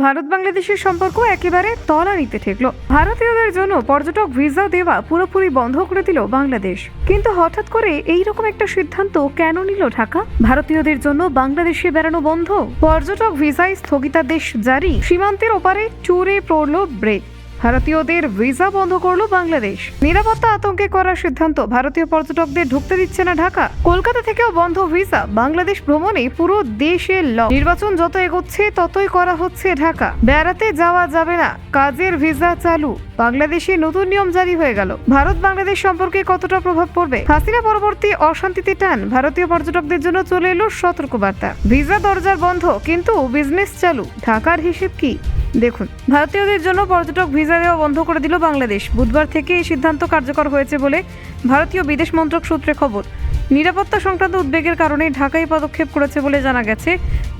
ভারত বাংলাদেশের সম্পর্ক একেবারে তলানিতে ঠেকলো। ভারতীয়দের জন্য পর্যটক ভিসা দেওয়া পুরোপুরি বন্ধ করে দিল বাংলাদেশ। কিন্তু হঠাৎ করে এইরকম একটা সিদ্ধান্ত কেন নিল ঢাকা? ভারতীয়দের জন্য বাংলাদেশে বেড়ানো বন্ধ, পর্যটক ভিসায় স্থগিতাদেশ জারি, সীমান্তের ওপারে চুরে পড়ল ব্রেক, ভারতীয়দের ভিসা বন্ধ করলো বাংলাদেশ। নিরাপত্তা আতঙ্কে করার সিদ্ধান্ত, ভারতীয় পর্যটকদের ঢুকতে দিচ্ছে না ঢাকা। কলকাতা থেকেও বন্ধ ভিসা, বাংলাদেশ ভ্রমণে পুরো দেশে লক। নির্বাচন যত এগোচ্ছে ততই করা হচ্ছে ঢাকা। বেড়াতে যাওয়া যাবে না, কাজের ভিসা চালু। বাংলাদেশে নতুন নিয়ম জারি হয়ে গেল। ভারত বাংলাদেশ সম্পর্কে কতটা প্রভাব পড়বে? হাসিনা পরবর্তী অশান্তিতে টান, ভারতীয় পর্যটকদের জন্য চলে এলো সতর্কবার্তা। ভিসা দরজার বন্ধ, কিন্তু বিজনেস চালু। ঢাকার হিসেব কি দেখুন। ভারতীয়দের জন্য পর্যটক ভিসা দেওয়া বন্ধ করে দিল বাংলাদেশ। বুধবার থেকে এই সিদ্ধান্ত কার্যকর হয়েছে বলে ভারতীয় বিদেশ মন্ত্রক সূত্রে খবর। নিরাপত্তা সংক্রান্ত উদ্বেগের কারণে ঢাকায় পদক্ষেপ করেছে বলে জানা গেছে,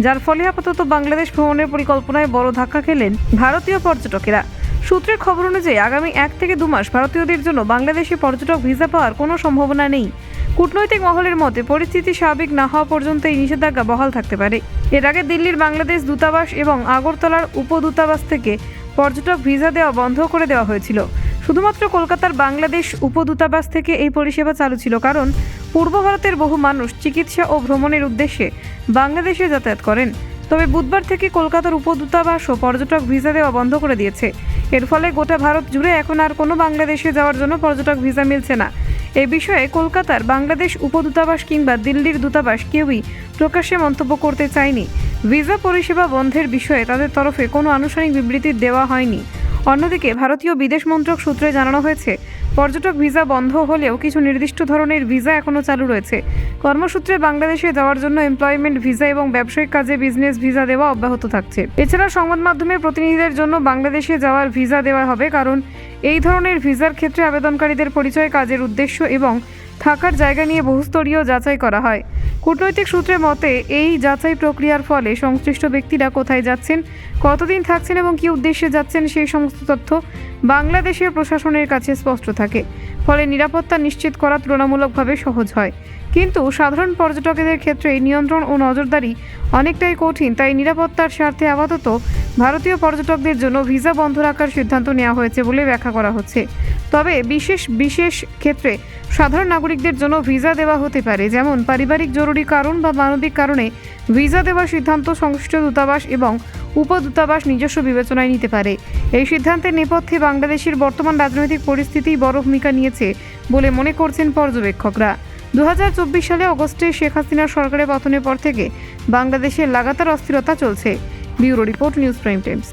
যার ফলে আপাতত বাংলাদেশ ভ্রমণের পরিকল্পনায় বড় ধাক্কা খেলেন ভারতীয় পর্যটকেরা। সূত্রের খবর অনুযায়ী আগামী 1 থেকে 2 মাস ভারতীয়দের জন্য বাংলাদেশে পর্যটক ভিসা পাওয়ার কোনো সম্ভাবনা নেই। কূটনৈতিক মহলের মতে পরিস্থিতি স্বাভাবিক না হওয়া পর্যন্ত এই নিষেধাজ্ঞা বহাল থাকতে পারে। এর আগে দিল্লির বাংলাদেশ দূতাবাস এবং আগরতলার উপদূতাবাস থেকে পর্যটক ভিসা দেওয়া বন্ধ করে দেওয়া হয়েছিল। শুধুমাত্র কলকাতার বাংলাদেশ উপদূতাবাস থেকে এই পরিষেবা চালু ছিল, কারণ পূর্ব ভারতের বহু মানুষ চিকিৎসা ও ভ্রমণের উদ্দেশ্যে বাংলাদেশে যাতায়াত করেন। তবে বুধবার থেকে কলকাতার উপদূতাবাসও পর্যটক ভিসা দেওয়া বন্ধ করে দিয়েছে। এর ফলে গোটা ভারত জুড়ে এখন আর কোনো বাংলাদেশে যাওয়ার জন্য পর্যটক ভিসা মিলছে না। এ বিষয়ে কলকাতার বাংলাদেশ উপদূতাবাস কিংবা দিল্লির দূতাবাস কেউই প্রকাশ্যে মন্তব্য করতে চায়নি। ভিসা পরিষেবা বন্ধের বিষয়ে তাদের তরফে কোনো আনুষ্ঠানিক বিবৃতি দেওয়া হয়নি। অন্যদিকে ভারতীয় বিদেশ মন্ত্রক সূত্রে জানানো হয়েছে, পর্যটক ভিসা বন্ধ হলেও কিছু নির্দিষ্ট ধরনের ভিসা এখনও চালু রয়েছে। কর্মসূত্রে বাংলাদেশে যাওয়ার জন্য এমপ্লয়মেন্ট ভিসা এবং ব্যবসায়িক কাজে বিজনেস ভিসা দেওয়া অব্যাহত থাকছে। এছাড়া সংবাদ মাধ্যমের প্রতিনিধিদের জন্য বাংলাদেশে যাওয়ার ভিসা দেওয়া হবে, কারণ এই ধরনের ভিসার ক্ষেত্রে আবেদনকারীদের পরিচয়, কাজের উদ্দেশ্য এবং থাকার জায়গা নিয়ে বহুস্তরীয় যাচাই করা হয়। কূটনৈতিক সূত্রের মতে এই যাচাই প্রক্রিয়ার ফলে সংশ্লিষ্ট ব্যক্তিরা কোথায় যাচ্ছেন, কতদিন থাকছেন এবং কী উদ্দেশ্যে যাচ্ছেন সেই সমস্ত তথ্য বাংলাদেশের প্রশাসনের কাছে স্পষ্ট থাকে। ফলে নিরাপত্তা নিশ্চিত করা তুলনামূলকভাবে সহজ হয়। কিন্তু সাধারণ পর্যটকদের ক্ষেত্রে নিয়ন্ত্রণ ও নজরদারি অনেকটাই কঠিন। তাই নিরাপত্তার স্বার্থে আপাতত ভারতীয় পর্যটকদের জন্য ভিসা বন্ধ রাখার সিদ্ধান্ত নেওয়া হয়েছে বলে ব্যাখ্যা করা হচ্ছে। তবে বিশেষ ক্ষেত্রে সাধারণ নাগরিকদের জন্য ভিসা দেওয়া হতে পারে, যেমন পারিবারিক জরুরি কারণ বা মানবিক কারণে ভিসা দেওয়ার সিদ্ধান্ত সংশ্লিষ্ট দূতাবাস এবং উপদূতাবাস নিজস্ব বিবেচনায় নিতে পারে। এই সিদ্ধান্তের নেপথ্যে বাংলাদেশের বর্তমান রাজনৈতিক পরিস্থিতি বড় ভূমিকা নিয়েছে বলে মনে করছেন পর্যবেক্ষকরা। 2024 সালে অগস্টে শেখ হাসিনার সরকারের পতনের পর থেকে বাংলাদেশে লাগাতার অস্থিরতা চলছে। Bureau report, news prime Times.